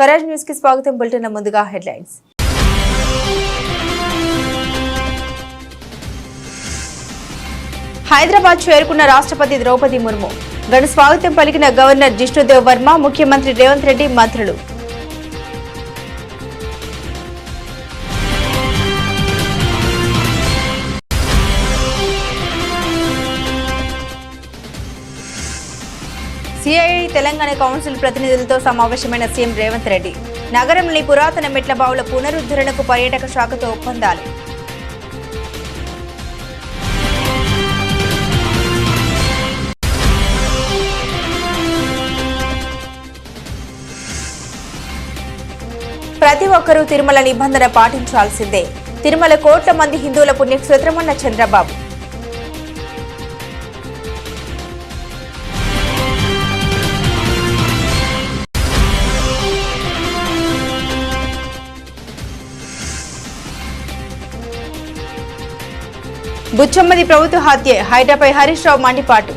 Swaraj news కి స్వాగతం. Bulletin ముందుగా హెడ్లైన్స్. హైదరాబాద్ చేరుకున్న రాష్ట్రపతి ద్రౌపది ముర్ము. ఘన స్వాగతం పలికిన గవర్నర్ జిష్ణుదేవ్ వర్మ, ముఖ్యమంత్రి రేవంత్ రెడ్డి, మంత్రులు. సిఐఐ తెలంగాణ కౌన్సిల్ ప్రతినిధులతో సమావేశమైన సీఎం రేవంత్ రెడ్డి. నగరంలోని పురాతన మెట్ల బావుల పునరుద్ధరణకు పర్యాటక శాఖతో ఒప్పందాలు. ప్రతి ఒక్కరూ తిరుమల నిబంధన పాటించాల్సిందే. తిరుమల కోట్ల మంది హిందువుల పుణ్యక్షేత్రమన్న చంద్రబాబు. బుచ్చమ్మది ప్రభుత్వ హత్య, హైడ్రాపై హరీష్ రావు మండిపాటు.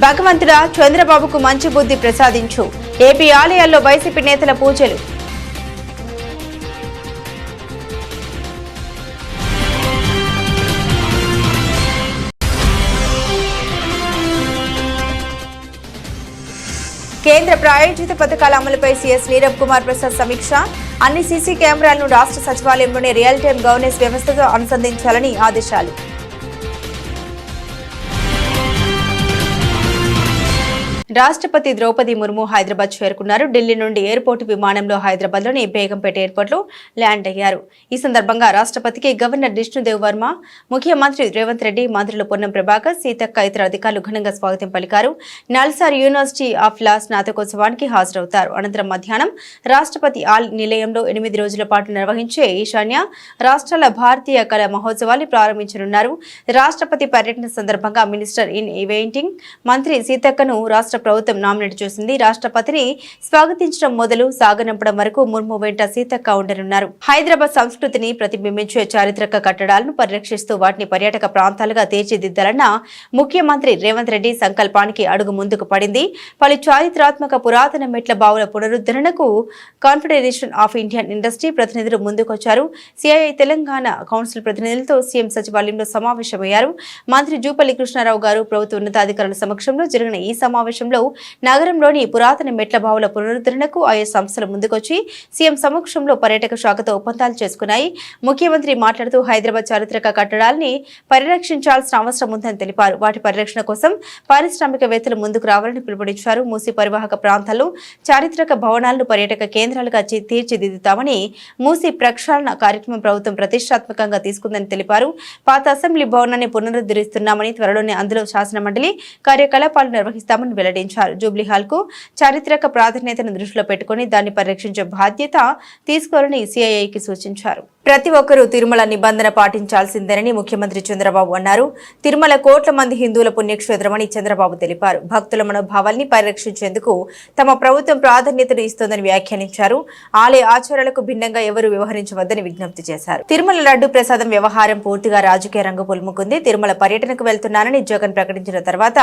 భగవంతుడా, చంద్రబాబుకు మంచి బుద్ధి ప్రసాదించు. ఏపీ ఆలయాల్లో వైసీపీ నేతల పూజలు. కేంద్ర ప్రాయోజిత పథకాల అమలుపై సీఎస్ నీరబ్ కుమార్ ప్రసాద్ సమీక్ష. అన్ని సీసీ కెమెరాలను రాష్ట్ర సచివాలయంలోనే రియల్ టైం గవర్నెన్స్ వ్యవస్థతో అనుసంధించాలని ఆదేశాలు. రాష్ట్రపతి ద్రౌపది ముర్ము హైదరాబాద్ చేరుకున్నారు. ఢిల్లీ నుండి ఎయిర్పోర్టు విమానంలో హైదరాబాద్లోని బేగంపేట ఎయిర్పోర్టులో ల్యాండ్ అయ్యారు. ఈ సందర్భంగా రాష్ట్రపతికి గవర్నర్ జిష్ణుదేవ్ వర్మ, ముఖ్యమంత్రి రేవంత్ రెడ్డి, మంత్రులు పొన్నం ప్రభాకర్, సీతక్క, ఇతర అధికారులు ఘనంగా స్వాగతం పలికారు. నల్సార్ యూనివర్సిటీ ఆఫ్ లా స్నాతకోత్సవానికి హాజరవుతారు. అనంతరం మధ్యాహ్నం రాష్ట్రపతి ఆల్ నిలయంలో 8 రోజుల పాటు నిర్వహించే ఈశాన్య రాష్ట్రాల భారతీయ కళా మహోత్సవాన్ని ప్రారంభించనున్నారు. రాష్ట్రపతి పర్యటన సందర్భంగా మినిస్టర్ ఇన్ ఈవెంటింగ్ మంత్రి సీతక్కను రాష్ట్ర ప్రభుత్వం నామినేట్ చేసింది. రాష్ట్రపతిని స్వాగతించడం మొదలు సాగనంపడం వరకు ముర్ము వెంట సీతక్క ఉండనున్నారు. హైదరాబాద్ సంస్కృతిని ప్రతిబింబించే చారిత్రక కట్టడాలను పరిరక్షిస్తూ వాటిని పర్యాటక ప్రాంతాలుగా తీర్చిదిద్దాలన్న ముఖ్యమంత్రి రేవంత్ రెడ్డి సంకల్పానికి అడుగు ముందుకు పడింది. పలు చారిత్రాత్మక పురాతన మెట్ల బావుల పునరుద్ధరణకు కాన్ఫెడరేషన్ ఆఫ్ ఇండియన్ ఇండస్ట్రీ ప్రతినిధులు ముందుకొచ్చారు. సిఐఐ తెలంగాణ కౌన్సిల్ ప్రతినిధులతో సీఎం సచివాలయంలో సమావేశమయ్యారు. మంత్రి జూపల్లి కృష్ణారావు గారు ప్రభుత్వ ఉన్నతాధికారుల సమక్షంలో జరిగిన ఈ సమావేశంలో నగరంలోని పురాతన మెట్ల బావుల పునరుద్ధరణకు ఆయా సంస్థలు ముందుకొచ్చి సీఎం సమక్షంలో పర్యాటక శాఖతో ఒప్పందాలు చేసుకున్నాయి. ముఖ్యమంత్రి మాట్లాడుతూ హైదరాబాద్ చారిత్రక కట్టడాల్ని పరిరక్షించాల్సిన అవసరం ఉందని తెలిపారు. వాటి పరిరక్షణ కోసం పారిశ్రామికవేత్తలు ముందుకు రావాలని పిలుపునిచ్చారు. మూసీ పరివాహక ప్రాంతాల్లో చారిత్రక భవనాలను పర్యాటక కేంద్రాలుగా తీర్చిదిద్దుతామని మూసీ ప్రక్షాళన కార్యక్రమం ప్రభుత్వం ప్రతిష్టాత్మకంగా తీసుకుందని తెలిపారు. పాత అసెంబ్లీ భవనాన్ని పునరుద్ధరిస్తున్నామని, త్వరలోనే అందులో శాసనమండలి కార్యకలాపాలు నిర్వహిస్తామని వెల్లడించారు. జూబ్లీ హాల్ కు చారిత్రక ప్రాధాన్యతను దృష్టిలో పెట్టుకుని దాన్ని పరిరక్షించే బాధ్యత తీసుకోవాలని సిఐఐకి సూచించారు. ప్రతి ఒక్కరూ తిరుమల నిబంధన పాటించాల్సిందేనని ముఖ్యమంత్రి చంద్రబాబు అన్నారు. తిరుమల కోట్ల మంది హిందువుల పుణ్యక్షేత్రమని చంద్రబాబు తెలిపారు. భక్తుల మనోభావాల్ని పరిరక్షించేందుకు తమ ప్రభుత్వం ప్రాధాన్యతను ఇస్తోందని వ్యాఖ్యానించారు. ఆలయ ఆచారాలకు భిన్నంగా ఎవరూ వ్యవహరించవద్దని విజ్ఞప్తి చేశారు. తిరుమల లడ్డు ప్రసాదం వ్యవహారం పూర్తిగా రాజకీయ రంగు పులుముకుంది. తిరుమల పర్యటనకు వెళ్తున్నానని జగన్ ప్రకటించిన తర్వాత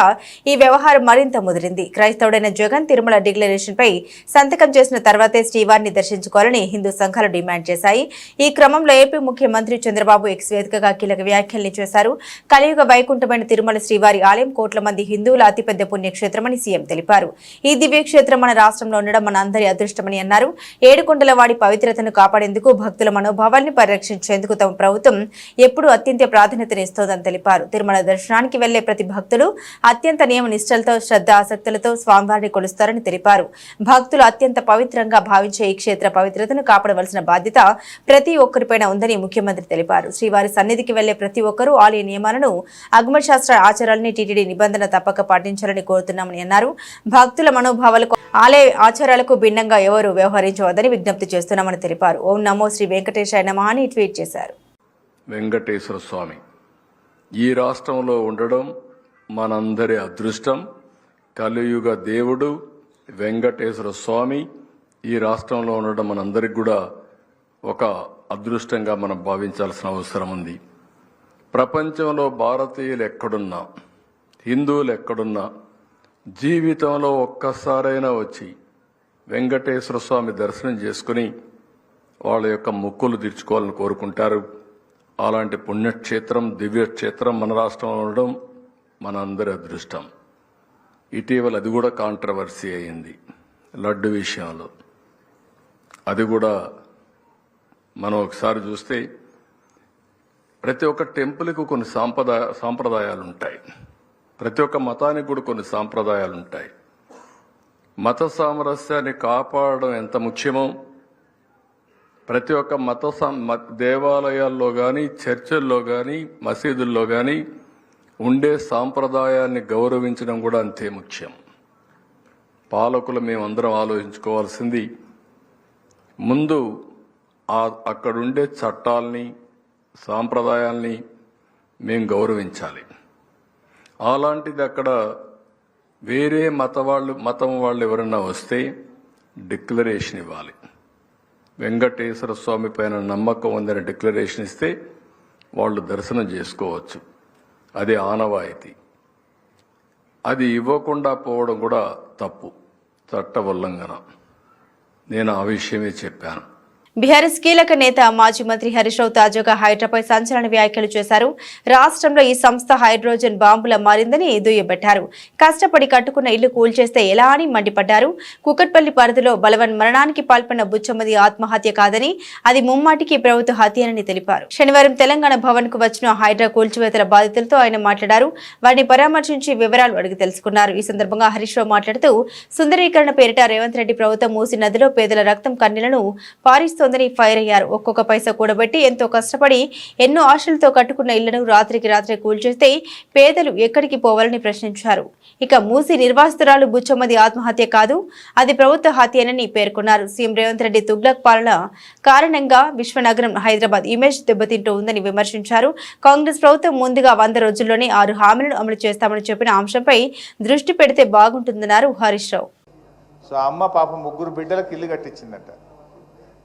ఈ వ్యవహారం మరింత ముదిరింది. క్రైస్తవుడైన జగన్ తిరుమల డిక్లరేషన్ పై సంతకం చేసిన తర్వాతే శ్రీవారిని దర్శించుకోవాలని హిందూ సంఘాలు డిమాండ్ చేశాయి. ఈ క్రమంలో ఏపీ ముఖ్యమంత్రి చంద్రబాబు ఎక్స్ వేదికగా కీలక వ్యాఖ్యల్ని చేశారు. కలియుగ వైకుంఠమైన తిరుమల శ్రీవారి ఆలయం కోట్ల మంది హిందువుల అతిపెద్ద పుణ్యక్షేత్రమని సీఎం తెలిపారు. ఈ దివ్యక్షేత్రం మన రాష్ట్రంలో ఉండడం మన అందరి అదృష్టమని అన్నారు. ఏడుకొండల వాడి పవిత్రతను కాపాడేందుకు, భక్తుల మనోభావాల్ని పరిరక్షించేందుకు తమ ప్రభుత్వం ఎప్పుడూ అత్యంత ప్రాధాన్యతనిస్తోందని తెలిపారు. తిరుమల దర్శనానికి వెళ్లే ప్రతి భక్తులు అత్యంత నియమ నిష్టలతో, శ్రద్ధ ఆసక్తులతో స్వామివారిని కొలుస్తారని తెలిపారు. భక్తులు అత్యంత పవిత్రంగా భావించే ఈ క్షేత్ర పవిత్రతను కాపాడవలసిన బాధ్యత ప్రతి ఒక్కరిపైన ఉందని ముఖ్యమంత్రి తెలిపారు. శ్రీవారి సన్నిధికి వెళ్లే ప్రతి ఒక్కరూ ఆలయ నియమాలను, ఆగమశాస్త్ర ఆచారాలని, టీటీడీ నిబంధన తప్పక పాటించాలని కోరుతున్నామని అన్నారు. భక్తుల మనోభావాలకు, ఆలయ ఆచారాలకు భిన్నంగా ఎవరు వ్యవహరించవద్దని విజ్ఞప్తి చేస్తున్నామని తెలిపారు. ఓం నమో శ్రీ వెంకటేశాయ నమః అని ట్వీట్ చేశారు. వెంకటేశ్వర స్వామి ఈ రాష్ట్రంలో ఉండడం మనందరి అదృష్టం. కలియుగ దేవుడు వెంకటేశ్వర స్వామి ఈ రాష్ట్రంలో ఉండడం మనందరికి కూడా ఒక అదృష్టంగా మనం భావించాల్సిన అవసరం ఉంది. ప్రపంచంలో భారతీయులు ఎక్కడున్నా, హిందువులు ఎక్కడున్నా జీవితంలో ఒక్కసారైనా వచ్చి వెంకటేశ్వర స్వామి దర్శనం చేసుకుని వాళ్ళ యొక్క మొక్కులు తీర్చుకోవాలని కోరుకుంటారు. అలాంటి పుణ్యక్షేత్రం, దివ్యక్షేత్రం మన రాష్ట్రంలో ఉండడం మన అందరి అదృష్టం. ఇటీవల అది కూడా కాంట్రవర్సీ అయింది లడ్డు విషయంలో. అది కూడా మనం ఒకసారి చూస్తే ప్రతి ఒక్క టెంపుల్కి కొన్ని సాంప్రదాయాలు ఉంటాయి. ప్రతి ఒక్క మతానికి కూడా కొన్ని సాంప్రదాయాలు ఉంటాయి. మత సామరస్యాన్ని కాపాడడం ఎంత ముఖ్యమో ప్రతి ఒక్క దేవాలయాల్లో కానీ, చర్చిల్లో కానీ, మసీదుల్లో కానీ ఉండే సాంప్రదాయాన్ని గౌరవించడం కూడా అంతే ముఖ్యం. పాలకులు మేమందరం ఆలోచించుకోవాల్సింది ముందు అక్కడుండే చట్టాలని, సాంప్రదాయాల్ని మేము గౌరవించాలి. అలాంటిది అక్కడ వేరే మతం వాళ్ళు ఎవరన్నా వస్తే డిక్లరేషన్ ఇవ్వాలి. వెంకటేశ్వర స్వామి పైన నమ్మకం ఉందని డిక్లరేషన్ ఇస్తే వాళ్ళు దర్శనం చేసుకోవచ్చు. అది ఆనవాయితీ. అది ఇవ్వకుండా పోవడం కూడా తప్పు, చట్ట ఉల్లంఘన. నేను ఆ విషయమే చెప్పాను. బీఆర్ఎస్ కీలక నేత మాజీ మంత్రి హరీష్ రావు తాజాగా హైడ్రాపై సంచలన వ్యాఖ్యలు చేశారు. రాష్ట్రంలో ఈ సంస్థ హైడ్రోజన్ బాంబులా మారిందని దుయ్యబట్టారు. కష్టపడి కట్టుకున్న ఇల్లు కూల్చేస్తే ఎలా అని మండిపడ్డారు. కుకట్పల్లి పరిధిలో బలవన్ మరణానికి పాల్పడిన బుచ్చమ్మది ఆత్మహత్య కాదని, అది ముమ్మాటికి ప్రభుత్వ హత్యనని తెలిపారు. శనివారం తెలంగాణ భవన్ కు వచ్చిన హైడ్రా కూల్చివేతల బాధితులతో ఆయన మాట్లాడారు. వారిని పరామర్శించి వివరాలు అడిగి తెలుసుకున్నారు. ఈ సందర్భంగా హరీష్ రావు మాట్లాడుతూ సుందరీకరణ పేరిట రేవంత్ రెడ్డి ప్రభుత్వం మూసి నదిలో పేదల రక్తం కన్నీళ్లను పారిస్తోందని ఫైర్ అయ్యారు. ఒక్కొక్క పైసా కూడబెట్టి ఎంతో కష్టపడి ఎన్నో ఆశలతో కట్టుకున్న ఇళ్లను రాత్రికి రాత్రే కూల్చేస్తే పేదలు ఎక్కడికి పోవాలని ప్రశ్నించారు. ఇక మూసి నిర్వాసితురాలు బుచ్చమ్మది ఆత్మహత్య కాదు, అది ప్రభుత్వ హత్యనని పేర్కొన్నారు. సీఎం రేవంత్ రెడ్డి తుగ్లక్ పాలన కారణంగా విశ్వనగరం హైదరాబాద్ ఇమేజ్ దెబ్బతింటూ ఉందని విమర్శించారు. కాంగ్రెస్ ప్రభుత్వం ముందుగా 100 రోజుల్లోనే 6 హామీలను అమలు చేస్తామని చెప్పిన అంశంపై దృష్టి పెడితే బాగుంటుందన్నారు హరీష్ రావు. సో అమ్మ పాపం 3 బిడ్డలకు ఇల్లు కట్టించిందట,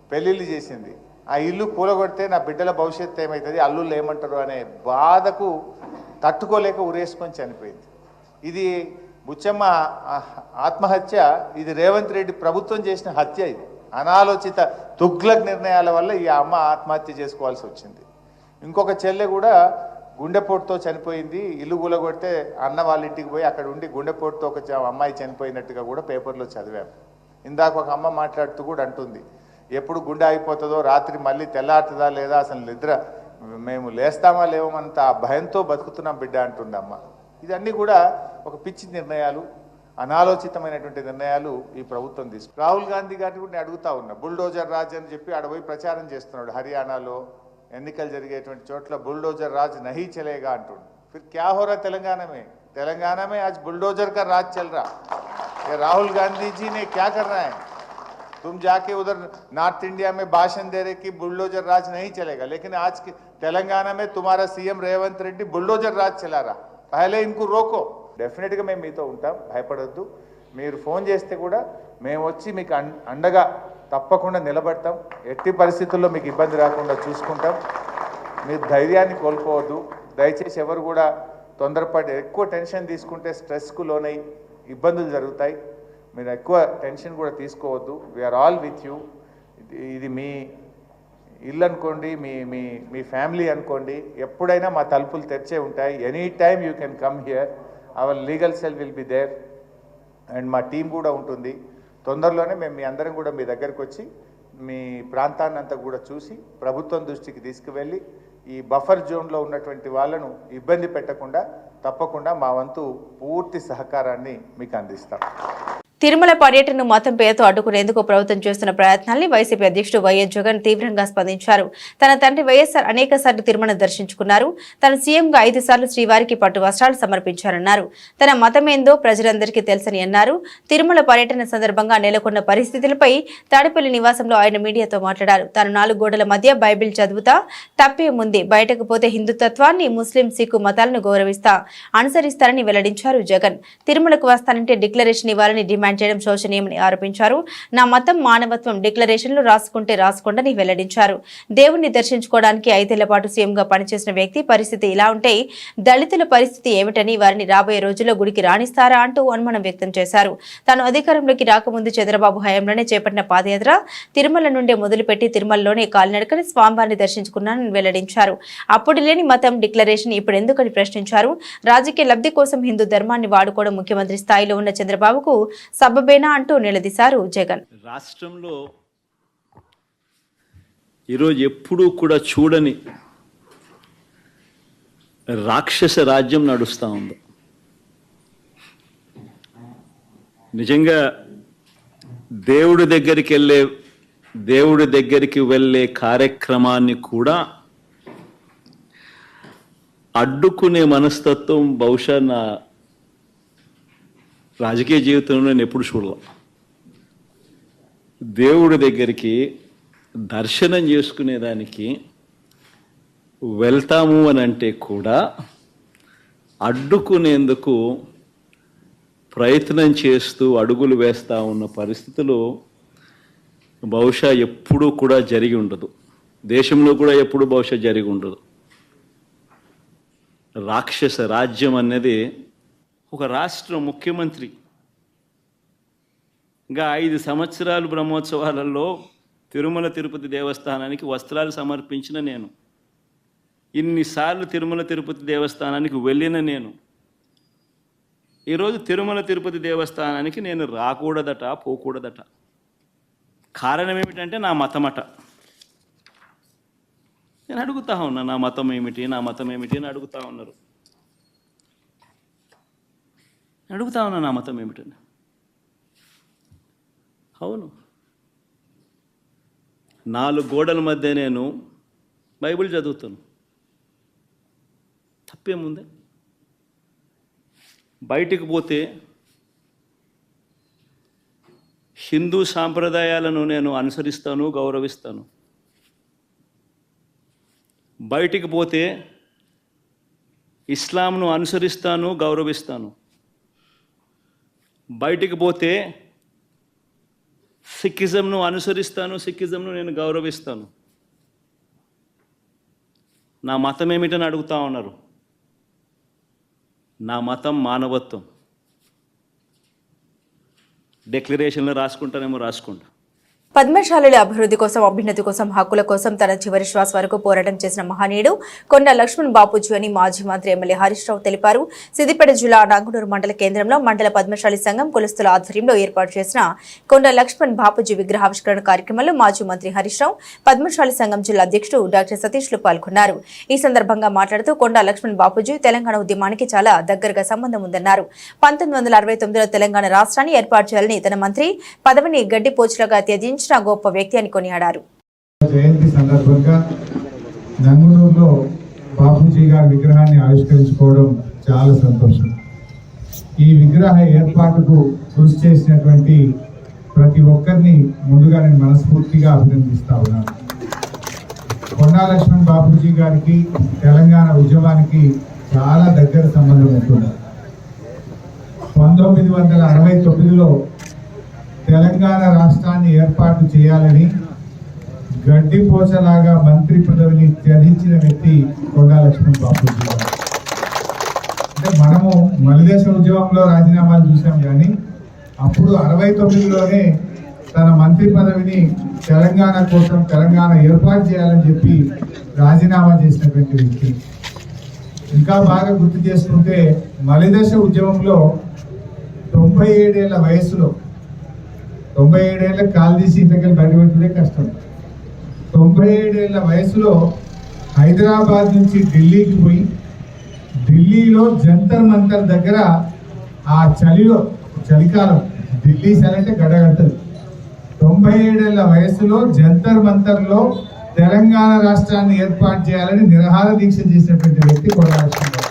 పెళ్ళిళ్ళు చేసింది. ఆ ఇల్లు కూలగొడితే నా బిడ్డల భవిష్యత్తు ఏమవుతుంది, అల్లుళ్ళు ఏమంటారు అనే బాధకు తట్టుకోలేక ఉరేసుకొని చనిపోయింది. ఇది బుచ్చమ్మ ఆత్మహత్య, ఇది రేవంత్ రెడ్డి ప్రభుత్వం చేసిన హత్య. ఇది అనాలోచిత తుగ్లక్ నిర్ణయాల వల్ల ఈ అమ్మ ఆత్మహత్య చేసుకోవాల్సి వచ్చింది. ఇంకొక చెల్లె కూడా గుండెపోటుతో చనిపోయింది. ఇల్లు కూలగొడితే అన్న వాళ్ళ ఇంటికి పోయి అక్కడ ఉండి గుండెపోటుతో ఒక అమ్మాయి చనిపోయినట్టుగా కూడా పేపర్లో చదివాం. ఇందాక ఒక అమ్మ మాట్లాడుతూ కూడా అంటుంది, ఎప్పుడు గుండె అయిపోతుందో, రాత్రి మళ్ళీ తెల్లారుతుందా లేదా, అసలు నిద్ర మేము లేస్తామా లేవమంత భయంతో బతుకుతున్నాం బిడ్డ అంటుంది అమ్మ. ఇదన్నీ కూడా ఒక పిచ్చి నిర్ణయాలు, అనాలోచితమైనటువంటి నిర్ణయాలు ఈ ప్రభుత్వం తీసుకు. రాహుల్ గాంధీ గారిని కూడా నేను అడుగుతా ఉన్నా, బుల్డోజర్ రాజ్ అని చెప్పి ఆడపోయి ప్రచారం చేస్తున్నాడు. హర్యానాలో ఎన్నికలు జరిగేటువంటి చోట్ల బుల్డోజర్ రాజ్ నహీ చలేగా అంటుండు. ఫిర్ క్యా హో రా తెలంగాణ में आज बुलडोजर का राज चल रहा है. राहुल गांधी जी ने क्या करना है, तुम जाके उधर नॉर्थ इंडिया में भाषण दे रहे कि बुलडोजर राज नहीं चलेगा, लेकिन आज के तेलंगाना में तुम्हारा सीएम रेवंत रेड्डी बुलडोजर राज चला रहा. पहले इनको रोको. डेफिनेट గా మేము మీతో ఉంటాం, భయపడొద్దు. మీరు ఫోన్ చేస్తే కూడా మేము వచ్చి మీకు అండగా తప్పకుండా నిలబడతాం. ఎట్టి పరిస్థితుల్లో మీకు ఇబ్బంది రాకుండా చూసుకుంటాం. మీరు ధైర్యాన్ని కోల్పోవద్దు. దయచేసి ఎవరు కూడా తొందరపడి ఎక్కువ టెన్షన్ తీసుకుంటే స్ట్రెస్కు లోనై ఇబ్బందులు జరుగుతాయి. మీరు ఎక్కువ టెన్షన్ కూడా తీసుకోవద్దు. We're all with you. ఇది మీ ఇల్లు అనుకోండి, మీ మీ మీ ఫ్యామిలీ అనుకోండి, ఎప్పుడైనా మా తలుపులు తెరిచే ఉంటాయి. Any time you can come here. Our legal cell will be there and మా టీం కూడా ఉంటుంది. తొందరలోనే మేము మీ అందరం కూడా మీ దగ్గరకు వచ్చి మీ ప్రాంతాన్ని అంతా కూడా చూసి ప్రభుత్వం దృష్టికి తీసుకువెళ్ళి ఈ బఫర్ జోన్లో ఉన్నటువంటి వాళ్ళను ఇబ్బంది పెట్టకుండా తప్పకుండా మా వంతు పూర్తి సహకారాన్ని మీకు అందిస్తాం. తిరుమల పర్యటనను మతం పేరుతో అడ్డుకునేందుకు ప్రభుత్వం చేస్తున్న ప్రయత్నాల్ని వైసీపీ అధ్యక్షుడు వైఎస్ జగన్ తీవ్రంగా స్పందించారు. తన తండ్రి వైఎస్ఆర్ అనేక సార్లు తిరుమల దర్శించుకున్నారు. తన సీఎంగా 5 సార్లు శ్రీవారికి పట్టు వస్త్రాలు సమర్పించారన్నారు. తన మతమేందో ప్రజలందరికీ తెలుసని అన్నారు. తిరుమల పర్యటన సందర్భంగా నెలకొన్న పరిస్థితులపై తాడేపల్లి నివాసంలో ఆయన మీడియాతో మాట్లాడారు. తాను 4 గోడల మధ్య బైబిల్ చదువుతా, తప్పేముంది, బయటకు పోతే హిందుత్వాన్ని, ముస్లిం, సిక్కు మతాలను గౌరవిస్తా, అనుసరిస్తారని వెల్లడించారు జగన్. తిరుమలకు వస్తానంటే డిక్లరేషన్ ఇవ్వాలని డిమాండ్ డిమాండ్ చేయడం శోచనీయమని ఆరోపించారు. నా మతం మానవత్వం డిక్లరేషన్లు రాసుకుంటే రాసుకోండని వెల్లడించారు. దేవుణ్ణి దర్శించుకోవడానికి 5 ఏళ్ల పాటు సీఎంగా పనిచేసిన వ్యక్తి పరిస్థితి ఇలా ఉంటే దళితుల పరిస్థితి ఏమిటని, వారిని రాబోయే రోజుల్లో గుడికి రాణిస్తారా అంటూ అనుమానం వ్యక్తం చేశారు. తాను అధికారంలోకి రాకముందు చంద్రబాబు హయాంలోనే చేపట్టిన పాదయాత్ర తిరుమల నుండే మొదలుపెట్టి తిరుమలలోనే కాలినడకన స్వామివారిని దర్శించుకున్నానని వెల్లడించారు. అప్పుడు లేని మతం డిక్లరేషన్ ఇప్పుడు ఎందుకని ప్రశ్నించారు. రాజకీయ లబ్ధి కోసం హిందూ ధర్మాన్ని వాడుకోవడం ముఖ్యమంత్రి స్థాయిలో ఉన్న చంద్రబాబుకు సబబేనా అంటూ నిలదీశారు జగన్. రాష్ట్రంలో ఈరోజు ఎప్పుడూ కూడా చూడని రాక్షస రాజ్యం నడుస్తూ ఉంది. నిజంగా దేవుడి దగ్గరికి వెళ్ళే కార్యక్రమాన్ని కూడా అడ్డుకునే మనస్తత్వం బహుశా నా రాజకీయ జీవితంలో నేను ఎప్పుడు చూడలే. దేవుడి దగ్గరికి దర్శనం చేసుకునేదానికి వెళ్తాము అని అంటే కూడా అడ్డుకునేందుకు ప్రయత్నం చేస్తూ అడుగులు వేస్తూ ఉన్న పరిస్థితులు బహుశా ఎప్పుడూ కూడా జరిగి ఉండదు. దేశంలో కూడా ఎప్పుడు బహుశా జరిగి ఉండదు. రాక్షస రాజ్యం అనేది ఒక రాష్ట్ర ముఖ్యమంత్రి ఇంకా 5 సంవత్సరాలు బ్రహ్మోత్సవాలలో తిరుమల తిరుపతి దేవస్థానానికి వస్త్రాలు సమర్పించిన నేను, ఇన్నిసార్లు తిరుమల తిరుపతి దేవస్థానానికి వెళ్ళిన నేను, ఈరోజు తిరుమల తిరుపతి దేవస్థానానికి నేను రాకూడదట, పోకూడదట. కారణం ఏమిటంటే నా మతమట. నేను అడుగుతా ఉన్నా, నా మతం ఏమిటి అని అడుగుతా ఉన్నారు. అడుగుతా ఉన్నా నా మతం ఏమిటని. అవును, 4 గోడల మధ్య నేను బైబిల్ చదువుతాను, తప్పేముంది? బయటికి పోతే హిందూ సాంప్రదాయాలను నేను అనుసరిస్తాను, గౌరవిస్తాను. బయటికి పోతే ఇస్లాంను అనుసరిస్తాను, గౌరవిస్తాను. బయటికి పోతే సిక్కిజంను అనుసరిస్తాను, సిక్కిజంను నేను గౌరవిస్తాను. నా మతం ఏమిటని అడుగుతా ఉన్నారు. నా మతం మానవత్వం. డిక్లరేషన్లో రాసుకుంటానేమో రాసుకుంటా. పద్మశాలుల అభివృద్ధి కోసం, అభ్యున్నతి కోసం, హక్కుల కోసం తన చివరి శ్వాస వరకు పోరాటం చేసిన మహనీయుడు కొండ లక్ష్మణ్ బాపూజీ అని మాజీ మంత్రి ఎమ్మెల్యే హరీష్ రావు తెలిపారు. సిద్దిపేట జిల్లా నాగునూరు మండల కేంద్రంలో మండల పద్మశాలి సంఘం కులస్తుల ఆధ్వర్యంలో ఏర్పాటు చేసిన కొండ లక్ష్మణ్ బాపూజీ విగ్రహావిష్కరణ కార్యక్రమంలో మాజీ మంత్రి హరీష్ రావు, పద్మశాలి సంఘం జిల్లా అధ్యక్షుడు డాక్టర్ సతీష్లు పాల్గొన్నారు. ఈ సందర్భంగా మాట్లాడుతూ కొండ లక్ష్మణ్ బాపూజీ తెలంగాణ ఉద్యమానికి చాలా దగ్గరగా సంబంధం ఉందన్నారు. 1969లో తెలంగాణ రాష్ట్రాన్ని ఏర్పాటు చేయాలని తన మంత్రి పదవిని గడ్డిపోచులుగా త్యజించి గొప్ప వ్యక్తి అని కొనియాడారు. జయంతి సందర్భంగా నంగునూరులో బాపూజీ గారి విగ్రహాన్ని ఆవిష్కరించుకోవడం చాలా సంతోషం. ఈ విగ్రహ ఏర్పాటుకు కృషి చేసినటువంటి ప్రతి ఒక్కరిని ముందుగా నేను మనస్ఫూర్తిగా అభినందిస్తా ఉన్నాను. కొండా లక్ష్మణ్ బాపూజీ గారికి తెలంగాణ ఉద్యమానికి చాలా దగ్గర సంబంధం ఉంటుంది. 1969లో తెలంగాణ రాష్ట్రాన్ని ఏర్పాటు చేయాలని గడ్డిపోచలాగా మంత్రి పదవిని త్యజించిన వ్యక్తి కొండా లక్ష్మణ్ బాపూజీ గారు. అంటే మనము మలిదేశ ఉద్యమంలో రాజీనామాలు చూసాం, కానీ అప్పుడు 69లోనే తన మంత్రి పదవిని తెలంగాణ కోసం, తెలంగాణ ఏర్పాటు చేయాలని చెప్పి రాజీనామా చేసినటువంటి వ్యక్తి. ఇంకా బాగా గుర్తు చేసుకుంటే మలిదశ ఉద్యమంలో 97 ఏళ్ల వయసులో, 97 ఏళ్ళకి కాలు తీసి ఇంటికి బయటపెట్టడే కష్టం. 97 ఏళ్ల వయసులో హైదరాబాద్ నుంచి ఢిల్లీకి పోయి, ఢిల్లీలో జంతర్ మంతర్ దగ్గర ఆ చలికాలం ఢిల్లీ చలంటే గడగడుతుంది. 97 ఏళ్ల వయసులో జంతర్ మంతర్లో తెలంగాణ రాష్ట్రాన్ని ఏర్పాటు చేయాలని నిరాహార దీక్ష చేసినటువంటి వ్యక్తి కొండా లక్ష్మణ్.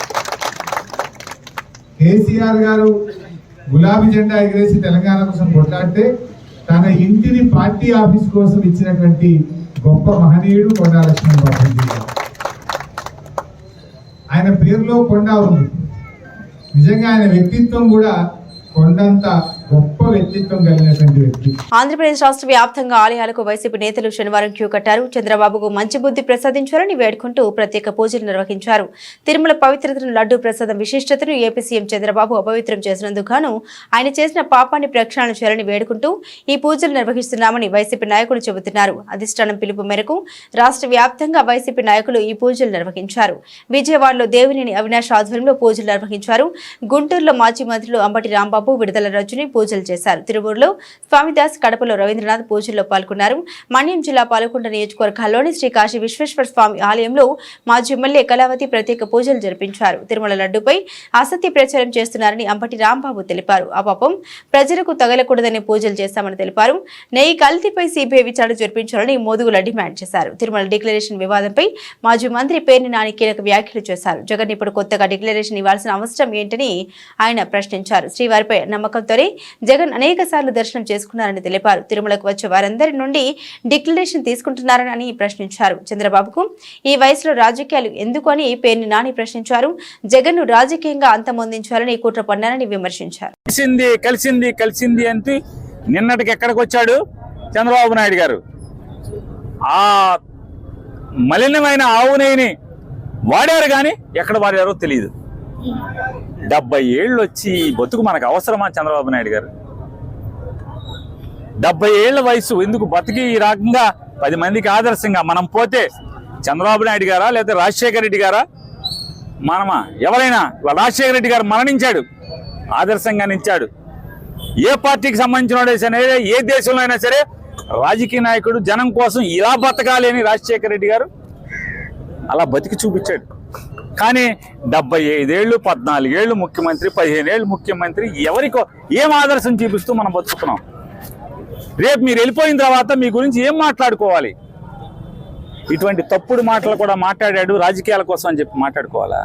కేసీఆర్ గారు గులాబీ జెండా ఎగిరేసి తెలంగాణ కోసం కొట్లాడితే తన ఇంటిని పార్టీ ఆఫీస్ కోసం ఇచ్చినటువంటి గొప్ప మహనీయుడు కొండా లక్ష్మణ్ బాపూజీ. ఆయన పేరులో కొండ ఉంది. నిజంగా ఆయన వ్యక్తిత్వం కూడా కొండంత గొప్ప వ్యక్తిత్వం కలిగినటువంటి వ్యక్తి. ఆంధ్రప్రదేశ్ రాష్ట్ర వ్యాప్తంగా ఆలయాలకు వైసీపీ నేతలు శనివారం క్యూ కట్టారు. చంద్రబాబుకు మంచి బుద్ధి ప్రసాదించాలని వేడుకుంటూ ప్రత్యేక పూజలు నిర్వహించారు. తిరుమల పవిత్రతను, లడ్డూ ప్రసాదం విశిష్టతను ఏపీ సీఎం చంద్రబాబు అపవిత్రం చేసినందుకు గాను ఆయన చేసిన పాపాన్ని ప్రక్షాళన చేయాలని వేడుకుంటూ ఈ పూజలు నిర్వహిస్తున్నామని వైసీపీ నాయకులు చెబుతున్నారు. అధిష్టానం పిలుపు మేరకు రాష్ట్ర వ్యాప్తంగా వైసీపీ నాయకులు ఈ పూజలు నిర్వహించారు. విజయవాడలో దేవినేని అవినాష్ ఆధ్వర్యంలో పూజలు నిర్వహించారు. గుంటూరులో మాజీ మంత్రులు అంబటి రాంబాబు, విడుదల రజని పూజలు చేశారు. తిరువూరులో స్వామిదాస్, కడపలో రవీంద్రనాథ్ పూజల్లో పాల్గొన్నారు. మన్యం జిల్లా పాలకొండ నియోజకవర్గాల్లోని శ్రీ కాశీ విశ్వేశ్వర స్వామి ఆలయంలో మాజీ ఎమ్మెల్యే కళావతి ప్రత్యేక పూజలు జరిపించారు. తిరుమల లడ్డూపై అసత్య ప్రచారం చేస్తున్నారని అంబటి రాంబాబు తెలిపారు. ఆ పాపం ప్రజలకు తగలకూడదని పూజలు చేశామని తెలిపారు. నెయ్యి కల్తీపై సిబిఐ విచారణ జరిపించాలని మోదుగుల డిమాండ్ చేశారు. తిరుమల డిక్లరేషన్ వివాదంపై మాజీ మంత్రి పేర్ని నాని కీలక వ్యాఖ్యలు చేశారు. జగన్ ఇప్పుడు కొత్తగా డిక్లరేషన్ ఇవ్వాల్సిన అవసరం ఏంటని ఆయన ప్రశ్నించారు. శ్రీవారిపై నమ్మకంతోనే జగన్ అనేక సార్లు దర్శనం చేసుకున్నారని తెలిపారు. తిరుమలకు వచ్చే వారందరి నుండి డిక్లరేషన్ తీసుకుంటున్నారని ప్రశ్నించారు. చంద్రబాబుకు ఈ వయసులో రాజకీయాలు ఎందుకు అని పేర్ని నాని ప్రశ్నించారు. జగన్ ను రాజకీయంగా అంతమొందించాలని కుట్ర పన్నారని విమర్శించారు. కలిసింది అంటే నిన్నటికి ఎక్కడికి వచ్చాడు చంద్రబాబు నాయుడు గారు? ఆ మలినమైన ఆవు నెయ్యిని వాడారు, కానీ ఎక్కడ వాడారో తెలియదు. 70 ఏళ్ళు వచ్చి బతుకు మనకు అవసరమా చంద్రబాబు నాయుడు గారు? 70 ఏళ్ల వయసు ఎందుకు బతికి ఈ రకంగా 10 మందికి ఆదర్శంగా మనం పోతే చంద్రబాబు నాయుడు గారా లేదా రాజశేఖర రెడ్డి గారా? మనమా? ఎవరైనా? రాజశేఖర రెడ్డి గారు మరణించాడు, ఆదర్శంగా నిలిచాడు. ఏ పార్టీకి సంబంధించిన సరే, ఏ దేశంలో అయినా సరే రాజకీయ నాయకుడు జనం కోసం ఇలా బతకాలి అని రాజశేఖర రెడ్డి గారు అలా బతికి చూపించాడు. కానీ 75 ఏళ్ళు, 14 ఏళ్ళు ముఖ్యమంత్రి, 15 ఏళ్ళు ముఖ్యమంత్రి, ఎవరికో ఏం ఆదర్శం చూపిస్తూ మనం బతుకుతున్నాం? రేపు మీరు వెళ్ళిపోయిన తర్వాత మీ గురించి ఏం మాట్లాడుకోవాలి? ఇటువంటి తప్పుడు మాటలు కూడా మాట్లాడాడు రాజకీయాల కోసం అని చెప్పి మాట్లాడుకోవాలా?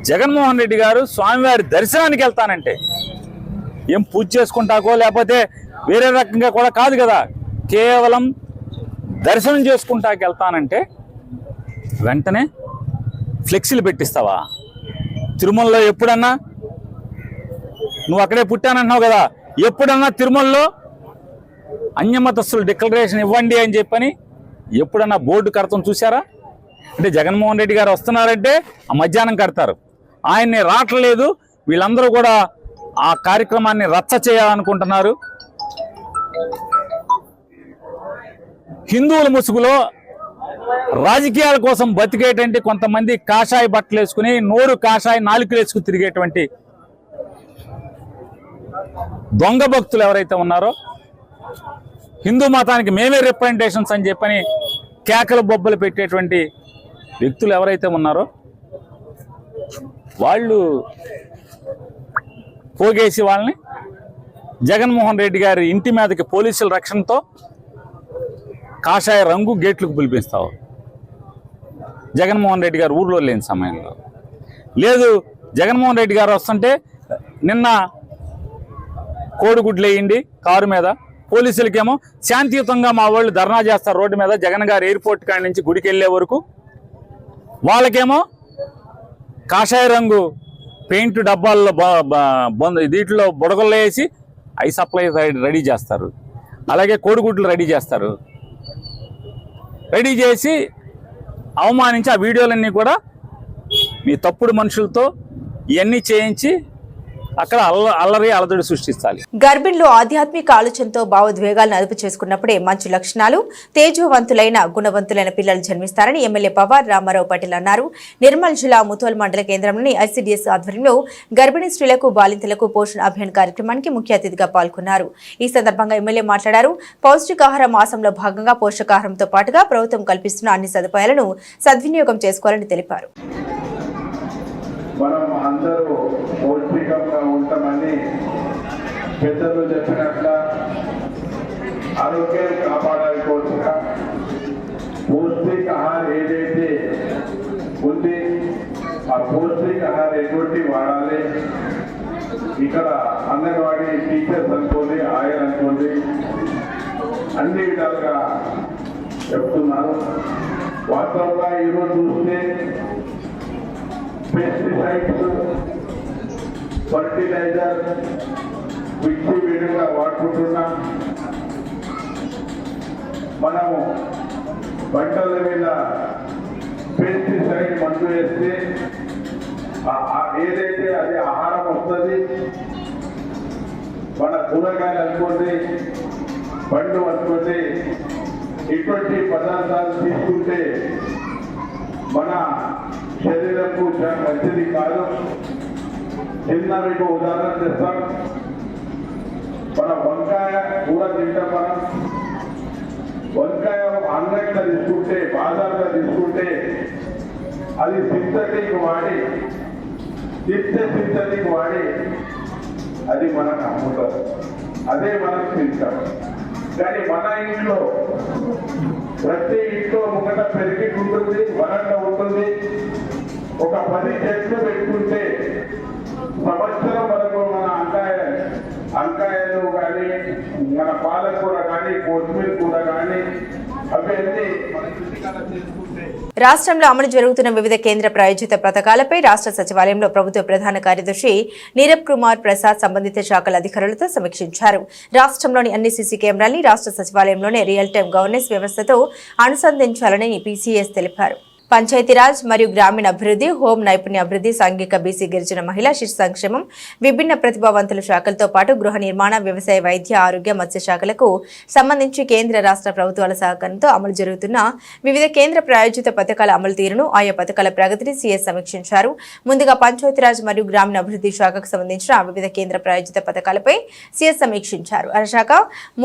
జగన్మోహన్ రెడ్డి గారు స్వామివారి దర్శనానికి వెళ్తానంటే ఏం పూజ చేసుకుంటాకో లేకపోతే వేరే రకంగా కూడా కాదు కదా, కేవలం దర్శనం చేసుకుంటాకి వెళ్తానంటే వెంటనే ఫ్లెక్సీలు పెట్టిస్తావా? తిరుమలలో ఎప్పుడన్నా, నువ్వు అక్కడే పుట్టానంటున్నావు కదా, ఎప్పుడన్నా తిరుమలలో అన్యమతస్తులు డిక్లరేషన్ ఇవ్వండి అని చెప్పని ఎప్పుడన్నా బోర్డు కడతాం చూసారా? అంటే జగన్మోహన్ రెడ్డి గారు వస్తున్నారంటే ఆ మధ్యాహ్నం కడతారు, ఆయన్ని రావట్లేదు, వీళ్ళందరూ కూడా ఆ కార్యక్రమాన్ని రచ్చ చేయాలనుకుంటున్నారు. హిందువుల ముసుగులో రాజకీయాల కోసం బతికేటువంటి కొంతమంది కాషాయ బట్టలు వేసుకుని, నోరు కాషాయ నాలుకలు వేసుకుని తిరిగేటువంటి దొంగ భక్తులు ఎవరైతే ఉన్నారో, హిందూ మతానికి మేమే రిప్రజెంటేషన్స్ అని చెప్పని కేకలు బొబ్బలు పెట్టేటువంటి వ్యక్తులు ఎవరైతే ఉన్నారో వాళ్ళు పోగేసి వాళ్ళని జగన్మోహన్ రెడ్డి గారి ఇంటి మీదకి పోలీసుల రక్షణతో కాషాయ రంగు గేట్లకు పిలిపిస్తావు. జగన్మోహన్ రెడ్డి గారు ఊర్లో లేని సమయంలో లేదు. జగన్మోహన్ రెడ్డి గారు వస్తుంటే నిన్న కోడిగుడ్లు వేయండి కారు మీద, పోలీసులకేమో శాంతియుతంగా మా వాళ్ళు ధర్నా చేస్తారు రోడ్డు మీద, జగన్ గారు ఎయిర్పోర్ట్ కాడి నుంచి గుడికి వెళ్ళే వరకు. వాళ్ళకేమో కాషాయ రంగు పెయింట్ డబ్బాల్లో దీంట్లో బుడగల్లో వేసి ఐ సప్లై రెడీ చేస్తారు, అలాగే కోడిగుడ్లు రెడీ చేస్తారు. రెడీ చేసి అవమానించి ఆ వీడియోలన్నీ కూడా మీ తప్పుడు మనుషులతో ఇవన్నీ చేయించి అక్కడ అల్లరి సృష్టించాలి. గర్భిణిలో ఆధ్యాత్మిక ఆలోచనతో భావోద్వేగాలను అదుపు చేసుకున్నప్పుడే మంచి లక్షణాలు, తేజవంతులైన గుణవంతులైన పిల్లలు జన్మిస్తారని ఎమ్మెల్యే పవార్ రామారావు పటేల్ అన్నారు. నిర్మల్ జిల్లా ముథోల్ మండల కేంద్రంలోని ఐసీడీఎస్ ఆధ్వర్యంలో గర్భిణీ స్త్రీలకు, బాలింతలకు పోషణ అభియాన్ కార్యక్రమానికి ముఖ్య అతిథిగా పాల్గొన్నారు. ఈ సందర్భంగా ఎమ్మెల్యే మాట్లాడారు. పౌష్టికాహార మాసంలో భాగంగా పోషకాహారంతో పాటుగా ప్రభుత్వం కల్పిస్తున్న అన్ని సదుపాయాలను సద్వినియోగం చేసుకోవాలని తెలిపారు. మనం అందరూ పౌష్టికంగా ఉంటామని పెద్దలు చెప్పినట్ల ఆరోగ్యం కాపాడాలకోసంగా పౌష్టికాహారం ఏదైతే ఉంది ఆ పౌష్టికాహారం ఎటువంటి వాడాలి. ఇక్కడ అంగన్వాడీ టీచర్స్ అనుకోండి, ఆయన అనుకోండి, అన్ని విధాలుగా చెప్తున్నారు. వాస్తవంగా ఈరోజు చూస్తే పెస్టిసైడ్స్ ఫర్టిలైజర్ విడిగా వాడుకుంటున్నాం. మనము పంటల మీద పెస్టిసైడ్ మందు వేస్తే ఏదైతే అది ఆహారం వస్తుంది. మన కూరగాయలు అనుకోండి, పండు అనుకోండి, ఇటువంటి పదార్థాలు తీసుకుంటే మన శరీరంకు చాలా మంచిది కాదు. చిన్న మీకు ఉదాహరణ చేస్తాం. మన వంకాయ కూర తింటాం. మనం వంకాయ ఆన్లైన్లో తీసుకుంటే, బాజార్లో తీసుకుంటే అది సింథటిక్ వాడి అది మనకు అమ్ముతారు, అదే మనం తింటాం. కానీ మన ఇంట్లో ప్రతి ఇంట్లో ముంగట పెరిగి ఉంటుంది, వరంగా ఉంటుంది. ఒక 10 చెట్లు పెట్టుకుంటే సంవత్సరం వరకు మన అంకాయలు కానీ, మన పాలకూర కానీ, కొత్తిమీర కూర కానీ అవన్నీ మన ఇంటికాడ చేసుకుంటే. రాష్ట్రంలో అమలు జరుగుతున్న వివిధ కేంద్ర ప్రాయోజిత పథకాలపై రాష్ట్ర సచివాలయంలో ప్రభుత్వ ప్రధాన కార్యదర్శి నీరబ్ కుమార్ ప్రసాద్ సంబంధిత శాఖల అధికారులతో సమీక్షించారు. రాష్ట్రంలోని అన్ని సీసీ కెమెరాల్ని రాష్ట్ర సచివాలయంలోనే రియల్ టైం గవర్నెన్స్ వ్యవస్థతో అనుసంధానించాలని పీసీఎస్ తెలిపారు. పంచాయతీరాజ్ మరియు గ్రామీణ అభివృద్ధి, హోం నైపుణ్య అభివృద్ధి, సాంఘిక బీసీ గిరిజన మహిళా శిశు సంక్షేమం, విభిన్న ప్రతిభావంతుల శాఖలతో పాటు గృహ నిర్మాణ, వ్యవసాయ, వైద్య, ఆరోగ్య, మత్స్య శాఖలకు సంబంధించి కేంద్ర రాష్ట్ర ప్రభుత్వాల సహకారంతో అమలు జరుగుతున్న వివిధ కేంద్ర ప్రాయోజిత పథకాల అమలు తీరును, ఆయా పథకాల ప్రగతిని సీఎస్ సమీక్షించారు. ముందుగా పంచాయతీరాజ్ మరియు గ్రామీణ అభివృద్ధి శాఖకు సంబంధించిన వివిధ కేంద్ర ప్రాయోజిత పథకాలపై సీఎస్ సమీక్షించారు. ఆ శాఖ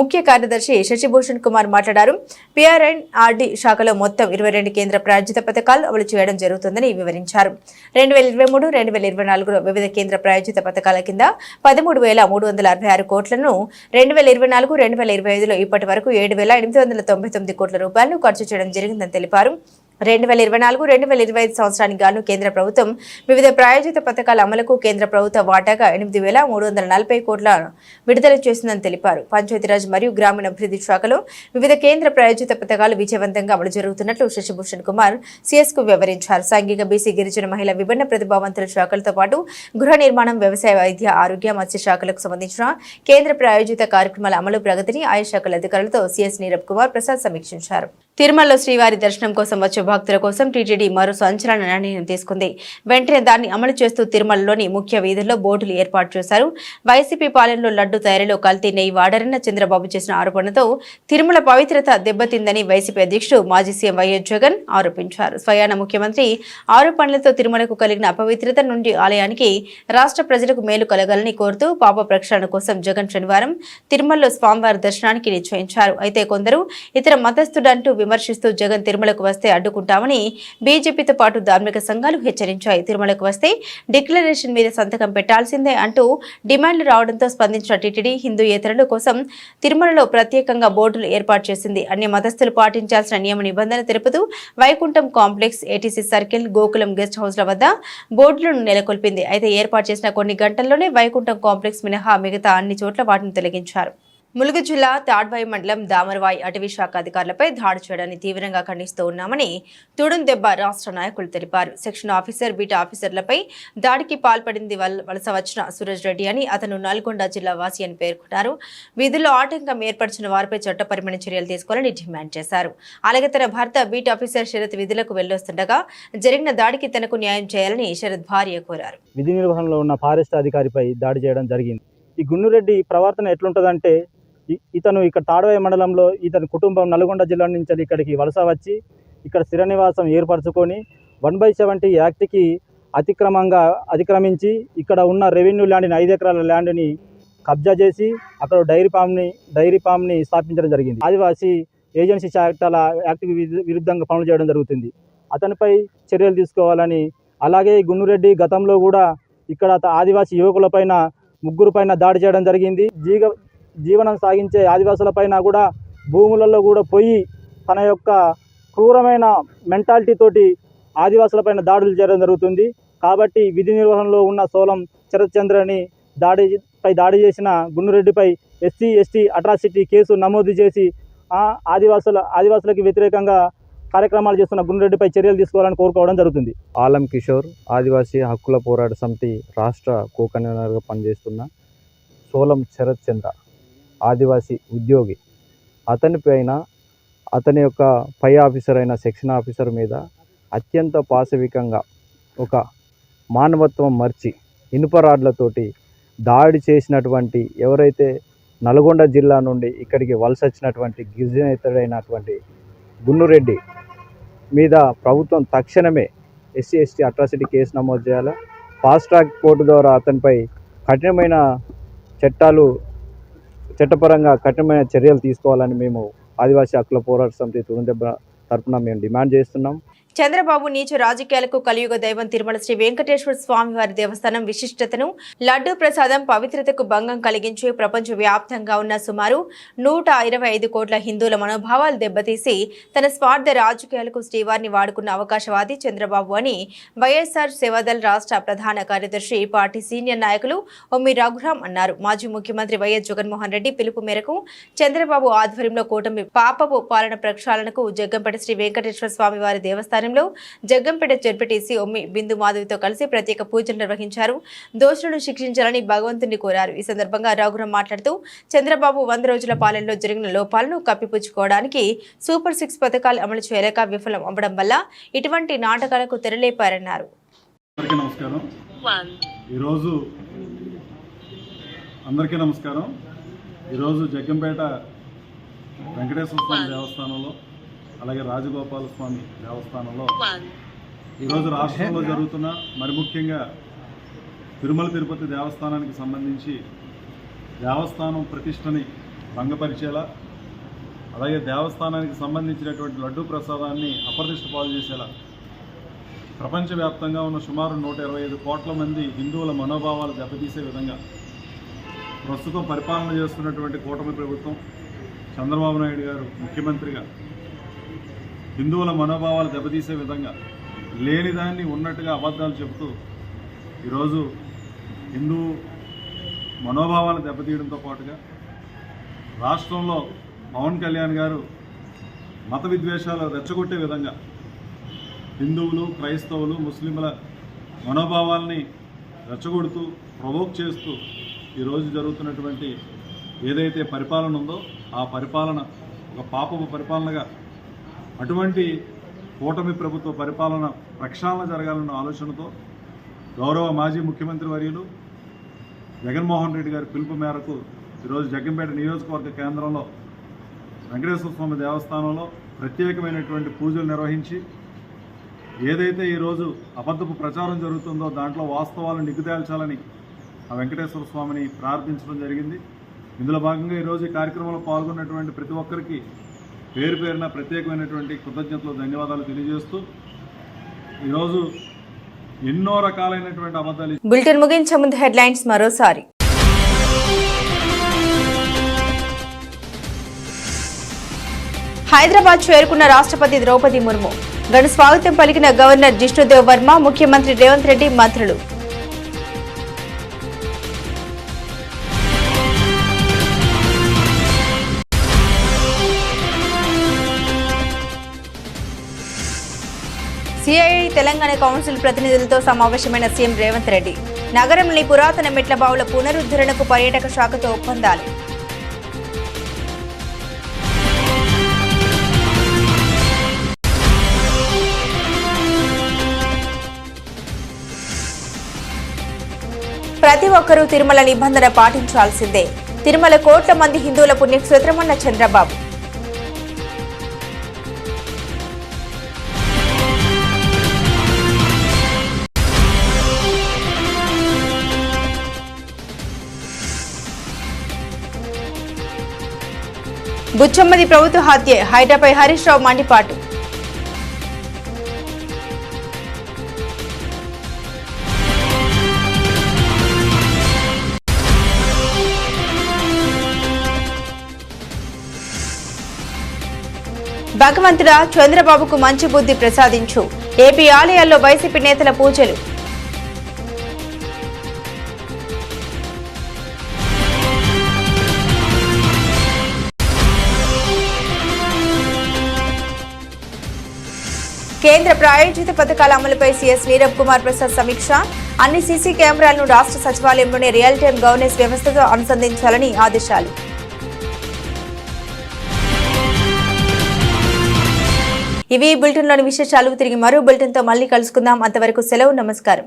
ముఖ్య కార్యదర్శి శశిభూషణ్ కుమార్ మాట్లాడారు. పిఆర్ఎన్ఆర్డీ శాఖలో మొత్తం 22 కేంద్ర ప్రాయోజిత పథకాలు అమలు చేయడం జరుగుతుందని వివరించారు. 2023-2024 వివిధ కేంద్ర ప్రాయోజిత పథకాల కింద 13,366 కోట్లను 2024-2025లో ఇప్పటి వరకు 7,899 కోట్ల రూపాయలను ఖర్చు చేయడం జరిగిందని తెలిపారు. 2024-2025 సంవత్సరానికి గాను కేంద్ర ప్రభుత్వం వివిధ ప్రాయోజిత పథకాల అమలుకు కేంద్ర ప్రభుత్వ వాటాగా 8,340 కోట్ల విడుదల చేసిందని తెలిపారు. పంచాయతీరాజ్ మరియు గ్రామీణాభివృద్ధి శాఖలో వివిధ కేంద్ర ప్రాయోజిత పథకాలు విజయవంతంగా అమలు జరుగుతున్నట్లు శశిభూషణ్ కుమార్ సీఎస్ కు వివరించారు. సాంఘిక బీసీ గిరిజన మహిళా విభిన్న ప్రతిభావంతుల శాఖలతో పాటు గృహ నిర్మాణం, వ్యవసాయ, వైద్య, ఆరోగ్య, మత్స్య శాఖలకు సంబంధించిన కేంద్ర ప్రాయోజిత కార్యక్రమాల అమలు ప్రగతిని ఆయా శాఖల అధికారులతో సీఎస్ నీరబ్ కుమార్ ప్రసాద్ సమీక్షించారు. తిరుమలలో శ్రీవారి దర్శనం కోసం వచ్చే భక్తుల కోసం టీటీడీ మరో సంచలన నిర్ణయం తీసుకుంది. వెంటనే దాన్ని అమలు చేస్తూ తిరుమలలోని ముఖ్య వీధుల్లో బోర్డులు ఏర్పాటు చేశారు. వైసీపీ పాలనలో లడ్డు తయారీలో కల్తీ నెయ్యి వాడారన్న చంద్రబాబు చేసిన ఆరోపణతో తిరుమల పవిత్రత దెబ్బతిందని వైసీపీ అధ్యక్షుడు మాజీ సీఎం వైఎస్ జగన్ ఆరోపించారు. స్వయాన ముఖ్యమంత్రి ఆరోపణలతో తిరుమలకు కలిగిన అపవిత్రత నుండి ఆలయానికి రాష్ట్ర ప్రజలకు మేలు కలగాలని కోరుతూ పాప ప్రక్షాళన కోసం జగన్ శనివారం తిరుమలలో స్వామివారి దర్శనానికి నిశ్చయించారు. అయితే కొందరు ఇతర మతస్థుడంటూ విమర్శిస్తూ జగన్ తిరుమలకు వస్తే అడ్డుకుంటామని బీజేపీతో పాటు ధార్మిక సంఘాలు హెచ్చరించాయి. తిరుమలకు వస్తే డిక్లరేషన్ మీద సంతకం పెట్టాల్సిందే అంటూ డిమాండ్లు రావడంతో స్పందించిన టీటీడీ హిందూయేతరుల కోసం తిరుమలలో ప్రత్యేకంగా బోర్డులు ఏర్పాటు చేసింది. అన్ని మతస్థులు పాటించాల్సిన నియమ నిబంధన తెలుపుతూ Vaikuntham complex, ATC circle, Gokulam guest హౌస్ల వద్ద బోర్డులను నెలకొల్పింది. అయితే ఏర్పాటు చేసిన కొన్ని గంటల్లోనే వైకుంఠం కాంప్లెక్స్ మినహా మిగతా అన్ని చోట్ల వాటిని తొలగించారు. ములుగు జిల్లా తాడ్వాయి మండలం దామరవాయి అటవీ శాఖ అధికారులపై దాడి చేయడాన్ని తీవ్రంగా ఖండిస్తూ ఉన్నామని తుడుందెబ్బ రాష్ట్ర నాయకులు తెలిపారు. సెక్షన్ ఆఫీసర్, బీటా ఆఫీసర్లపై దాడికి పాల్పడింది వలస వచ్చిన సూరజ్ రెడ్డి అని, అతను నల్గొండ జిల్లా వాసి అని పేర్కొన్నారు. వీధుల్లో ఆటంకం ఏర్పరిచిన వారిపై చట్టపరమైన చర్యలు తీసుకోవాలని డిమాండ్ చేశారు. అలాగే తన భర్త బీట్ ఆఫీసర్ శరత్ విధులకు వెళ్లొస్తుండగా జరిగిన దాడికి తనకు న్యాయం చేయాలని శరత్ భార్య కోరారు. విధి నిర్వహణలో ఉన్న ఫారెస్ట్ అధికారిపై దాడి చేయడం జరిగింది. ఈ గున్నురెడ్డి ప్రవర్తన ఎట్లుంటుందంటే, ఇతను ఇక్కడ తాడవాయి మండలంలో ఇతని కుటుంబం నల్గొండ జిల్లా నుంచి ఇక్కడికి వలస వచ్చి ఇక్కడ స్థిర నివాసం ఏర్పరచుకొని 1/70 యాక్ట్కి అతిక్రమించి ఇక్కడ ఉన్న రెవెన్యూ ల్యాండ్ని 5 ఎకరాల ల్యాండ్ని కబ్జా చేసి అక్కడ డైరీ ఫామ్ని స్థాపించడం జరిగింది. ఆదివాసీ ఏజెన్సీ చట్టాల యాక్ట్కి విరుద్ధంగా పనులు చేయడం జరుగుతుంది. అతనిపై చర్యలు తీసుకోవాలని, అలాగే గున్నురెడ్డి గతంలో కూడా ఇక్కడ ఆదివాసీ యువకులపైన 3 పైన దాడి చేయడం జరిగింది. జీవనం సాగించే ఆదివాసులపైన కూడా భూములలో కూడా పోయి తన యొక్క క్రూరమైన మెంటాలిటీ తోటి ఆదివాసులపైన దాడులు చేయడం జరుగుతుంది. కాబట్టి విధి నిర్వహణలో ఉన్న సోలం శరత్ చంద్రని దాడి చేసిన గున్నురెడ్డిపై SC/ST అట్రాసిటీ కేసు నమోదు చేసి ఆదివాసులకు వ్యతిరేకంగా కార్యక్రమాలు చేస్తున్న గుండ్రెడ్డిపై చర్యలు తీసుకోవాలని కోరుకోవడం జరుగుతుంది. ఆలం కిషోర్ ఆదివాసీ హక్కుల పోరాట సమితి రాష్ట్ర కో-కన్వీనర్గా పనిచేస్తున్న సోలం శరత్ చంద్ర ఆదివాసీ ఉద్యోగి. అతని యొక్క పై ఆఫీసర్ అయిన సెక్షన్ ఆఫీసర్ మీద అత్యంత పాశవికంగా ఒక మానవత్వం మర్చి ఇనుప రాడ్లతోటి దాడి చేసినటువంటి ఎవరైతే నల్గొండ జిల్లా నుండి ఇక్కడికి వలస వచ్చినటువంటి గిరిజనేతడైనటువంటి గున్నురెడ్డి మీద ప్రభుత్వం తక్షణమే SC/ST అట్రాసిటీ కేసు నమోదు చేయాలి. ఫాస్ట్ ట్రాక్ కోర్టు ద్వారా అతనిపై చట్టపరంగా కఠినమైన చర్యలు తీసుకోవాలని మేము ఆదివాసీ హక్కుల పోరాట సమితి తురుందెబ్బ తరఫున మేము డిమాండ్ చేస్తున్నాం. చంద్రబాబు నీచ రాజకీయాలకు కలియుగ దైవం తిరుమల శ్రీ వెంకటేశ్వర స్వామివారి దేవస్థానం విశిష్టతను, లడ్డూ ప్రసాదం పవిత్రతకు భంగం కలిగించి ప్రపంచ వ్యాప్తంగా ఉన్న సుమారు 125 కోట్ల హిందువుల మనోభావాలు దెబ్బతీసి తన స్వార్థ రాజకీయాలకు శ్రీవారిని వాడుకున్న అవకాశవాది చంద్రబాబు అని వైఎస్ఆర్ సేవాదళ్ రాష్ట్ర ప్రధాన కార్యదర్శి, పార్టీ సీనియర్ నాయకులు ఒమ్మి రఘురాం అన్నారు. మాజీ ముఖ్యమంత్రి వైఎస్ జగన్మోహన్ రెడ్డి పిలుపు మేరకు చంద్రబాబు ఆధ్వర్యంలో కూటమి పాపపు పాలన ప్రక్షాళనకు జగ్గంపేట శ్రీ వెంకటేశ్వర స్వామివారి దేవస్థానం జగ్గంపేట జెడ్పీటీసీ ఒమ్మి బిందు మాధవితో కలిసి ప్రత్యేక పూజలు నిర్వహించారు. దోషులను శిక్షించాలని భగవంతుని కోరారు. ఈ సందర్భంగా రఘురాం మాట్లాడుతూ చంద్రబాబు 100 రోజుల పాలనలో జరిగిన లోపాలను కప్పిపుచ్చుకోవడానికి సూపర్ 6 పథకాలు అమలు చేయలేక విఫలం అవ్వడం వల్ల ఇటువంటి నాటకాలకు తెరలేపారన్నారు. ఈరోజు జగ్గంపేట వెంకటేశ్వర స్వామి దేవస్థానంలో అలాగే రాజగోపాల స్వామి దేవస్థానంలో ఈరోజు రాష్ట్రంలో జరుగుతున్న మరి ముఖ్యంగా తిరుమల తిరుపతి దేవస్థానానికి సంబంధించి దేవస్థానం ప్రతిష్టని భంగపరిచేలా, అలాగే దేవస్థానానికి సంబంధించినటువంటి లడ్డూ ప్రసాదాన్ని అప్రతిష్ట పాలు చేసేలా ప్రపంచవ్యాప్తంగా ఉన్న సుమారు 125 కోట్ల మంది హిందువుల మనోభావాలు దెబ్బతీసే విధంగా ప్రస్తుతం పరిపాలన చేస్తున్నటువంటి కూటమి ప్రభుత్వం, చంద్రబాబు నాయుడు గారు ముఖ్యమంత్రిగా హిందువుల మనోభావాలు దెబ్బతీసే విధంగా లేనిదాన్ని ఉన్నట్టుగా అబద్ధాలు చెబుతూ ఈరోజు హిందూ మనోభావాలు దెబ్బతీయడంతో పాటుగా రాష్ట్రంలో పవన్ కళ్యాణ్ గారు మత విద్వేషాలు రెచ్చగొట్టే విధంగా హిందువులు, క్రైస్తవులు, ముస్లింల మనోభావాల్ని రెచ్చగొడుతూ ప్రొవోక్ చేస్తూ ఈరోజు జరుగుతున్నటువంటి ఏదైతే పరిపాలన ఉందో ఆ పరిపాలన ఒక పాపపు పరిపాలనగా, అటువంటి కూటమి ప్రభుత్వ పరిపాలన ప్రక్షాళన జరగాలన్న ఆలోచనతో గౌరవ మాజీ ముఖ్యమంత్రి వర్యులు జగన్మోహన్ రెడ్డి గారి పిలుపు మేరకు ఈరోజు జగ్గంపేట నియోజకవర్గ కేంద్రంలో వెంకటేశ్వర స్వామి దేవస్థానంలో ప్రత్యేకమైనటువంటి పూజలు నిర్వహించి ఏదైతే ఈరోజు అబద్ధపు ప్రచారం జరుగుతుందో దాంట్లో వాస్తవాలను నిగ్గుతేల్చాలని ఆ వెంకటేశ్వర స్వామిని ప్రార్థించడం జరిగింది. ఇందులో భాగంగా ఈరోజు ఈ కార్యక్రమంలో పాల్గొన్నటువంటి ప్రతి ఒక్కరికి పేరు పేరున ప్రత్యేకమైనటువంటి కృతజ్ఞతలు, ధన్యవాదాలు తెలియజేస్తూ ఈరోజు ఎన్నో రకాలైనటువంటి అబద్ధాలు. బులెటిన్ ముగించే ముందు హెడ్లైన్స్ మరోసారి. హైదరాబాద్ చేరుకున్న రాష్ట్రపతి ద్రౌపది ముర్ము. ఘన స్వాగతం పలికిన గవర్నర్ జిష్ణుదేవ్ వర్మ, ముఖ్యమంత్రి రేవంత్ రెడ్డి, మంత్రులు. సిఐఐ తెలంగాణ కౌన్సిల్ ప్రతినిధులతో సమావేశమైన సీఎం రేవంత్ రెడ్డి. నగరంలోని పురాతన మెట్ల బావుల పునరుద్ధరణకు పర్యాటక శాఖతో ఒప్పందాలు. ప్రతి ఒక్కరూ తిరుమల నిబంధన పాటించాల్సిందే. తిరుమల కోట్ల మంది హిందువుల పుణ్యక్షేత్రమన్న చంద్రబాబు. బుచ్చమ్మది ప్రభుత్వ హత్యే, హైడ్రాపై హరీష్ రావు మండిపాటు. భగవంతుడా చంద్రబాబుకు మంచి బుద్ధి ప్రసాదించు. ఏపీ ఆలయాల్లో వైసీపీ నేతల పూజలు. కేంద్ర ప్రాయోజిత పథకాల అమలుపై సీఎస్ నీరబ్ కుమార్ ప్రసాద్ సమీక్ష. అన్ని సీసీ కెమెరాలను రాష్ట్ర సచివాలయంలోనే రియల్ టైం గవర్నెన్స్ వ్యవస్థతో అనుసంధానించాలని ఆదేశాలు. ఇవి బులెటిన్లోని విశేషాలు. తిరిగి మరో బులెటిన్తో మళ్ళీ కలుసుకుందాం. అంతవరకు సెలవు. నమస్కారం.